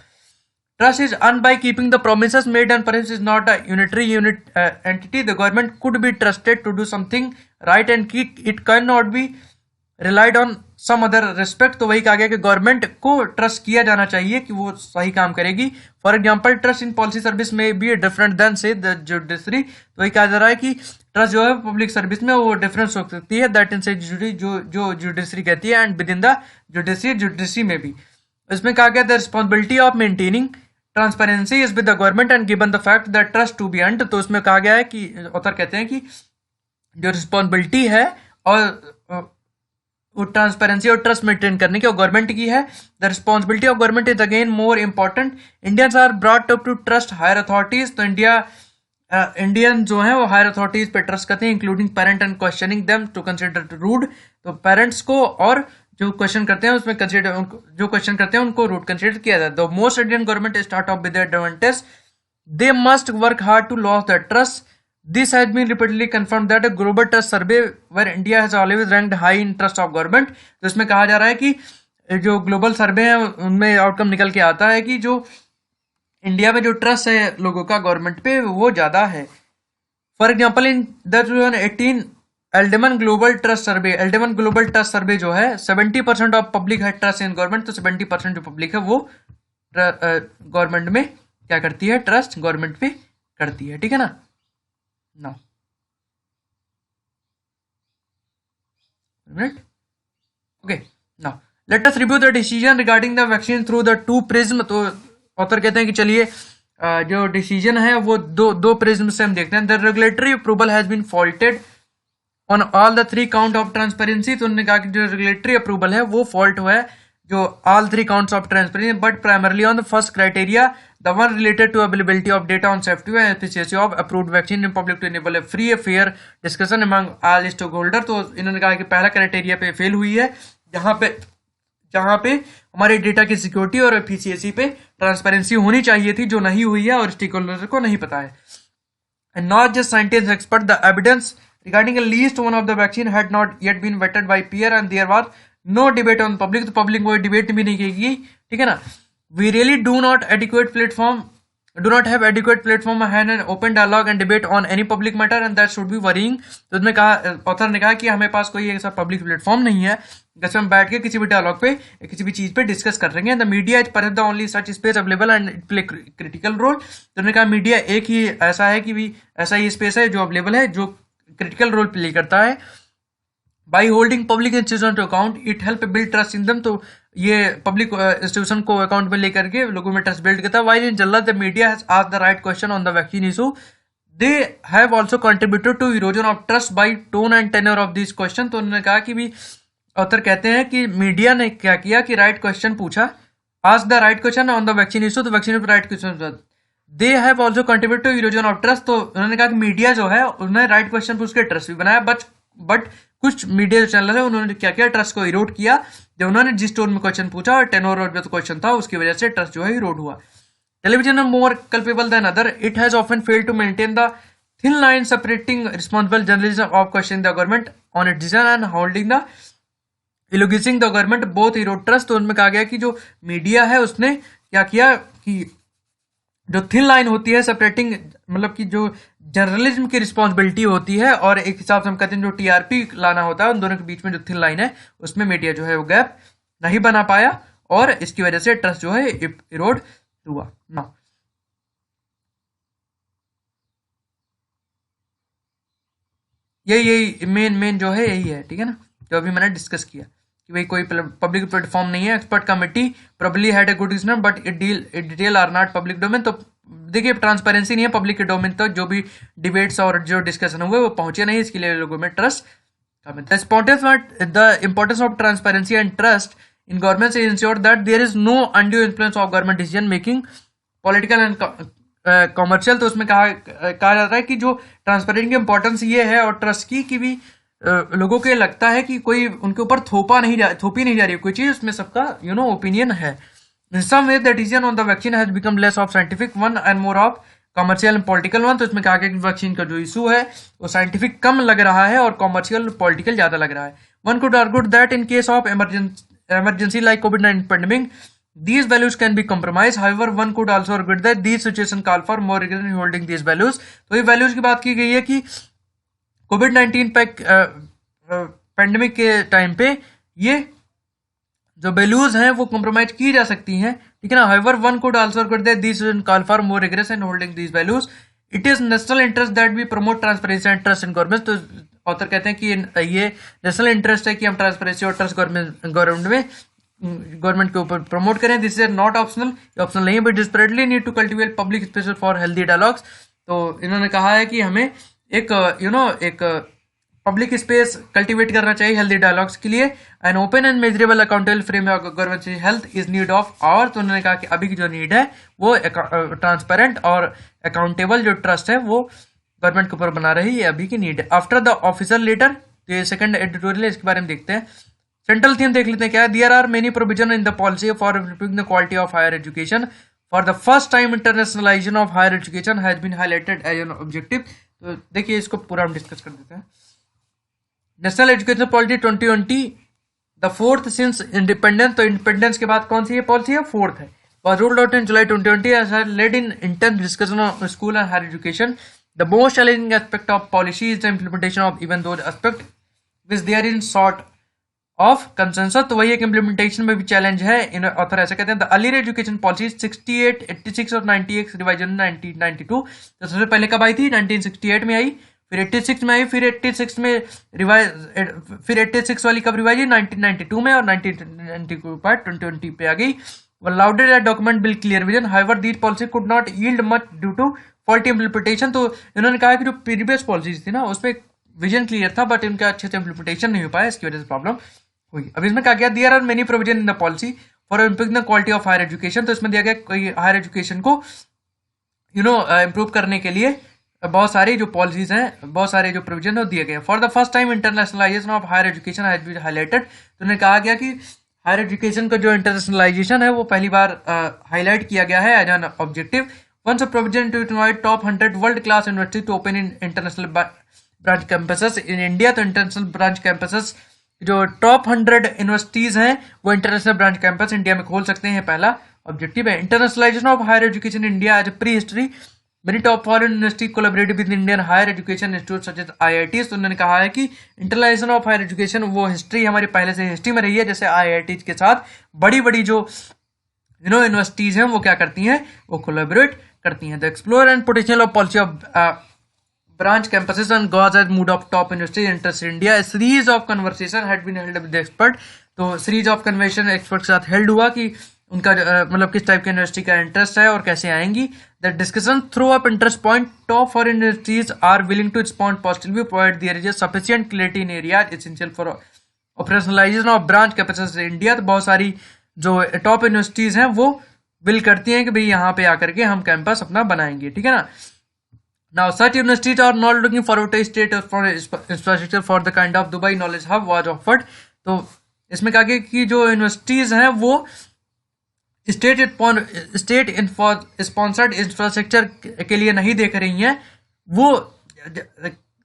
Trust is earn by keeping the promises made and perhaps is not a unitary entity. The government could be trusted to do something right and it can not be relied on some other respect. तो वही कहा गया कि government को trust किया जाना चाहिए कि वो सही काम करेगी. For example trust in policy service में बी डिफरेंट देन से द जुडिशरी. तो वही कहा जा रहा है कि ट्रस्ट जो है पब्लिक सर्विस में वो डिफरेंस हो सकती है दैट इन से जो जुडिशरी कहती है and within the judiciary में भी. इसमें कहा गया the responsibility of maintaining transparency is with the government and given the fact that trust to be earned. तो उसमें कहा गया है कि ऑथर कहते हैं कि जो रिस्पॉन्सिबिलिटी है और वो ट्रांसपेरेंसी और ट्रस्ट मेंटेन करने की गवर्नमेंट की है. The responsibility of government is again more important. Indians are brought up to trust higher authorities. तो इंडिया इंडियन जो है वो हायर अथॉरिटीज पे ट्रस्ट करते हैं, including parent and questioning them to consider rude. तो पेरेंट्स को और जो क्वेश्चन करते हैं उसमें कंसिडर, जो क्वेश्चन करते हैं उनको रूड कंसिडर किया जाता है। The most Indian government start off with advantage they must work hard to lose the trust. This has been repeatedly confirm that a global trust survey where India has always ranked high in trust of government. तो इसमें कहा जा रहा है कि जो global सर्वे है उनमें आउटकम निकल के आता है कि जो इंडिया में जो ट्रस्ट है लोगों का गवर्नमेंट पे वो ज्यादा है। फॉर एग्जांपल इन द 2018 एल्डेमन ग्लोबल ट्रस्ट सर्वे, एल्डेमन ग्लोबल ट्रस्ट सर्वे जो है 70% ऑफ पब्लिक है ट्रस्ट इन गवर्नमेंट। तो 70% जो पब्लिक है वो गवर्नमेंट में क्या करती है, ट्रस्ट गवर्नमेंट पे करती है, ठीक है ना। Now okay, now let us review the decision regarding the vaccine through the two prism. तो ऑथर कहते हैं कि चलिए जो डिसीजन है वो दो प्रिज्म से हम देखते हैं। The regulatory approval has been faulted on all the 3 count of transparency. तो उन्होंने कहा कि जो रेगुलेटरी अप्रूवल है वो फॉल्ट हुआ है जो all 3 counts of transparency, but primarily on the first criteria the one related to availability of data on safety and efficiency of approved vaccine in public to enable a free fair discussion among all stakeholder. तो इन्होंने कहा कि पहला criteria पे fail हुई है जहां पे हमारे डेटा की सिक्योरिटी और एफिशिएंसी पे ट्रांसपेरेंसी होनी चाहिए थी, जो नहीं हुई है और स्टेक होल्डर को नहीं पता है। And not just scientist expert, the evidence regarding at least one of the vaccine had not yet been vetted by peer and there was no debate on public। तो पब्लिक कोई debate भी नहीं की, ठीक है ना। we really do not have adequate platform and an open dialogue and debate on any public matter and that should be worrying। तो उसमें कहा, ऑथर ने कहा कि हमें पास कोई ऐसा पब्लिक प्लेटफॉर्म नहीं है जिसमें हम बैठ के किसी भी डायलॉग पे किसी भी चीज पे डिस्कस कर रहे हैं। The media is perhaps the only such space available and it play critical role. तो उन्होंने कहा मीडिया एक ही ऐसा है कि भी ऐसा ही स्पेस है जो अवेलेबल है, जो क्रिटिकल रोल प्ले करता है। By holding public institution to account it help build trust in them. तो ये पब्लिक इंस्टीट्यूशन को अकाउंट में लेकर के लोगों में ट्रस्ट बिल्ड करता है। While in general the media has asked the right question on the vaccine issue they have also contributed to erosion of trust by tone and tenure of this question. तो उन्होंने कहा कि भी author कहते हैं कि मीडिया ने क्या किया कि राइट क्वेश्चन पूछा, ask the right question on the vaccine issue, तो वैक्सीन पर right question they have also contribute to erosion of trust. तो उन्होंने कहा कि मीडिया जो है उन्होंने राइट क्वेश्चन पूछ के ट्रस्ट भी बनाया, बट कुछ मीडिया जो चैनल है उन्होंने क्या किया, ट्रस्ट को इरोड किया। जब उन्होंने जिस टोन में क्वेश्चन पूछा और टेनोर और जो क्वेश्चन था उसकी वजह से ट्रस्ट जो है इरोड हुआ। Television more culpable than other, it has often failed to maintain the thin line separating responsible journalism of questioning the government on it decision and holding the eulogising the government both erode trust. तो उनमें कहा गया कि जो media है उसने क्या किया कि जो थिन लाइन होती है सेपरेटिंग, मतलब कि जो जर्नलिज्म की रिस्पॉन्सिबिलिटी होती है और एक हिसाब से हम कहते हैं जो टीआरपी लाना होता है, उन दोनों के बीच में जो थिन लाइन है उसमें मीडिया जो है वो गैप नहीं बना पाया और इसकी वजह से ट्रस्ट जो है इरोड हुआ ना। यही मेन जो है यही है, ठीक है ना, जो अभी मैंने डिस्कस किया कि भाई कोई पब्लिक प्लेटफॉर्म नहीं है। Expert committee probably had a good decision but it detail are not public domain. तो देखिए ट्रांसपेरेंसी नहीं है पब्लिक के डोमेन तक, जो भी डिबेट्स और जो डिस्कशन हुए वो पहुंचे नहीं, इसके लिए लोगों में ट्रस्ट कम है। The importance of transparency and trust in government is ensure that there is no undue influence of government decision making political and commercial. तो उसमें कहा जाता है कि जो ट्रांसपेरेंट की इंपॉर्टेंस ये है और ट्रस्ट की कि भी लोगों को लगता है कि कोई उनके ऊपर थोपी नहीं जा रही कोई चीज, उसमें सबका ओपिनियन है। In some way, the decision on the vaccine has become less of scientific one and more of commercial and political one। तो इसमें कहा गया कि वैक्सीन का जो इशू है वो साइंटिफिक कम लग रहा है और कॉमर्शियल पॉलिटिकल ज्यादा लग रहा है। One could argue that in case of emergency like COVID-19 pandemic, these values can be compromised. However, one could also argue that these situations call for more rigor in holding these values। तो ये values की बात की गई है कि कोविड-19 pandemic के time पे ये जो वैल्यूज हैं वो कॉम्प्रोमाइज की जा सकती हैं, ठीक है ना। However one could also argue that this call for more regress and holding these values. It is national interest that we promote transparency and trust in government. तो ऑथर कहते हैं कि ये नेशनल इंटरेस्ट है कि हम ट्रांसपेरेंसी और trust government के ऊपर प्रमोट करें। This is not optional, optional नहीं है, but desperately need to cultivate public space for healthy dialogues. तो इन्होंने कहा है कि हमें एक एक पब्लिक स्पेस कल्टीवेट करना चाहिए हेल्दी डायलॉग्स के लिए। And open and measurable accountable frame government health is need of hour. तो उन्होंने कहा कि अभी की जो नीड है वो ट्रांसपेरेंट और अकाउंटेबल जो ट्रस्ट है वो गवर्नमेंट के ऊपर बना रही है, अभी की नीड है। आफ्टर द ऑफिसर लेटर, तो ये सेकंड एडिटोरियल है, इसके बारे में देखते हैं। सेंट्रल थीम देख लेते हैं क्या है। There are many provision in the policy for improving the quality of higher education. For the first time internationalisation of higher education has been highlighted as an objective. तो देखिए इसको पूरा हम डिस्कस कर देते हैं। National education policy 2020, the fourth since independence. तो independence के बाद कौन सी ये पॉलिसी है, फोर्थ है। was rolled out in July 2020 and has led in intense discussion on school and higher education. The most challenging aspect of policy is the implementation of even those aspects which they are in sort of consensus. तो वही एक implementation में भी challenge है। इन author ऐसा कहते हैं the earlier education policy 68, 86 और 98 रिवाइजन 1992। तो सबसे पहले कब आई थी, 1968 में आई, फिर 86 में आई, फिर 86 में रिवाइज, फिर 86 वाली कब रिवाइज हुई, 1992 में, और 1992 के बाद 2020 पे आ गई। lauded that document build clear vision, however these policy could not yield much due to faulty implementation। तो इन्होंने कहा कि जो प्रीवियस पॉलिसीज थी ना उसमें विजन क्लियर था बट इनका अच्छे से इम्प्लीमेंटेशन नहीं हो पाया, इसकी वजह से प्रॉब्लम हुई। अब इसमें क्या किया, there are many provision in the policy for improving the quality of higher education. तो इसमें दिया गया हायर एजुकेशन को इम्प्रूव करने के लिए बहुत सारी जो पॉलिसीज हैं, बहुत सारे जो प्रोविजन दिए गए। For the first time internationalisation of higher education has been highlighted. तो उन्हें कहा गया कि हायर एजुकेशन का जो इंटरनेशनलाइजेशन है वो पहली बार हाईलाइट किया गया है as an objective. Once a provision to invite top 100 world class university to open in international branch campuses in India. तो इंटरनेशनल ब्रांच कैंपसेस जो टॉप 100 यूनिवर्सिटीज हैं वो इंटरनेशनल ब्रांच कैंपस इंडिया में खोल सकते हैं, पहला ऑब्जेक्टिव है। Internationalisation of higher education in India as pre history, many top foreign university collaborate with Indian higher education institute such as IITs। तो उन्होंने कहा है कि इंटरनेशनल ऑफ हायर एजुकेशन वो हिस्ट्री हमारी पहले से हिस्ट्री में रही है, जैसे IITs के साथ बड़ी बड़ी जो यूनिवर्सिटीज हैं वो क्या करती हैं, वो कोलैबोरेट करती हैं। The explore and potential of policy of branch campuses and goes as mood of top universities interested in India. A series of conversation had been held with the expert। तो series of convention expert के साथ held हुआ कि उनका मतलब किस type की university का इंटरेस्ट है और कैसे आएंगी। The discussion through up interest point top foreign universities are willing to respond positively provide there is sufficient clarity in areas essential for operationalisation of branch campuses in India. तो बहुत सारी जो top universities हैं वो will करती हैं कि भाई यहाँ पे आकर के हम कैंपस अपना बनाएंगे, ठीक है ना। Now, such universities are not looking forward to state infrastructure for the kind of Dubai Knowledge Hub was offered। तो इसमें कहा गया कि जो यूनिवर्सिटीज हैं वो स्टेट स्पॉन्सर्ड इंफ्रास्ट्रक्चर के लिए नहीं देख रही हैं, वो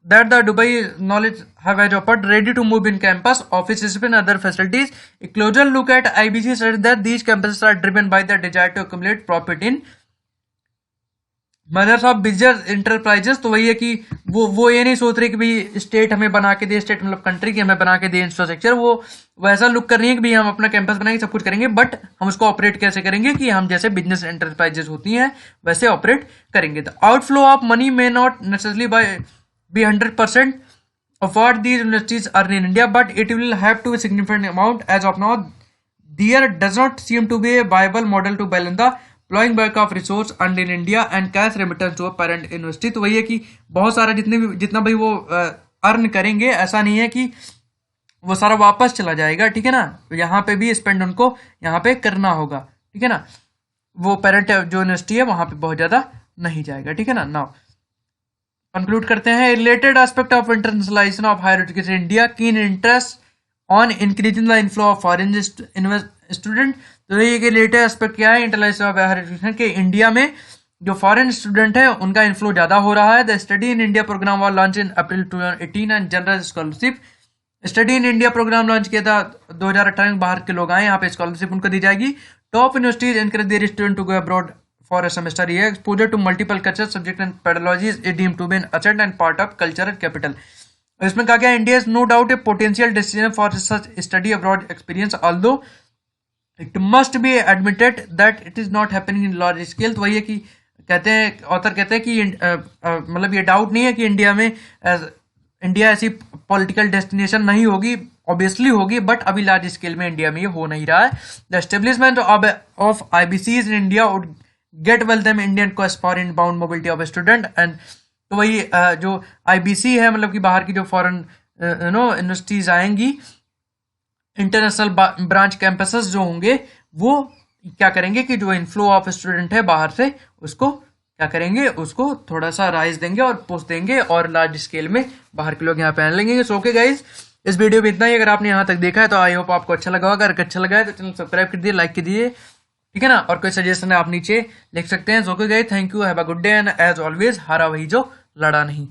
that the Dubai Knowledge Hub has offered ready to move in campus offices and other facilities। A closer look at IBC said that these campuses are driven by the desire to accumulate profit in mothers of business enterprises. तो वही है कि वो ये नहीं सोच रहे कि भाई स्टेट हमें बना के दे, स्टेट मतलब कंट्री की हमें बना के दे इंफ्रास्ट्रक्चर, वो वैसा लुक कर रही है कि भाई हम अपना कैंपस बनाएंगे, सब कुछ करेंगे, बट हम उसको ऑपरेट कैसे करेंगे कि हम जैसे बिजनेस एंटरप्राइजेस होती हैं वैसे ऑपरेट करेंगे। The outflow of money may not necessarily be 100% of what these universities earn in India, but it will have to be a significant amount. As of now, there does not seem to be a viable model to balance the plowing back of resource earned in India and cash remittance to a parent university। तो वही है कि बहुत सारा जितना भाई वो earn करेंगे, ऐसा नहीं है कि वो सारा वापस चला जाएगा, ठीक है ना। यहाँ पे भी स्पेंड उनको यहाँ पे करना होगा, ठीक है ना। वो पेरेंट जो यूनिवर्सिटी है वहां पे बहुत ज्यादा नहीं जाएगा, ठीक है ना। नाउ कंक्लूड करते हैं। Related aspect of internationalisation of higher education India, keen interest on increasing the inflow of foreign student. तो ये रिलेटेड एस्पेक्ट क्या है इंटरनेशनल ऑफ हायर एजुकेशन के, इंडिया में जो फॉरेन स्टूडेंट है उनका इनफ्लो ज्यादा हो रहा है। The study in India programme was launched in April 2018 and general scholarship. Study in India programme launch किया था 2018 में, बाहर के लोग आए यहाँ पे स्कॉलरशिप उनको दी जाएगी। Top universities encourage their student to go abroad for a semester। ये exposure to multiple cultures, subject and pedagogies is deemed to be an asset and part of cultural capital। इसमें कहा गया India is no doubt a potential destination for such study abroad experience, although it must be admitted that it is not happening in large scale। तो वही है कि कहते हैं author कहते हैं कि मतलब ये डाउट नहीं है कि इंडिया ऐसी पॉलिटिकल डेस्टिनेशन नहीं होगी, ऑब्वियसली होगी, बट अभी लार्ज स्केल में इंडिया में ये हो नहीं रहा है। The establishment of IBCs in India would get well them Indian cost for inbound mobility of student and. तो वही जो IBC है मतलब कि बाहर की जो फॉरेन यूनिवर्सिटीज आएंगी, इंटरनेशनल ब्रांच कैंपसेस जो होंगे वो क्या करेंगे कि जो इनफ्लो ऑफ स्टूडेंट है बाहर से उसको क्या करेंगे, उसको थोड़ा सा राइज देंगे और पोस्ट देंगे और लार्ज स्केल में बाहर के लोग यहाँ पे आने लगेंगे। सो ओके गाइज, इस वीडियो में इतना ही। अगर आपने यहाँ तक देखा है तो आई होप आपको अच्छा लगा होगा। अगर अच्छा लगा है तो चैनल सब्सक्राइब कर दिए, लाइक कर दिए, ठीक है ना। और कोई सजेशन है आप नीचे लिख सकते हैं। So okay guys, thank you, have a good day and as always हारा वही जो लड़ा नहीं।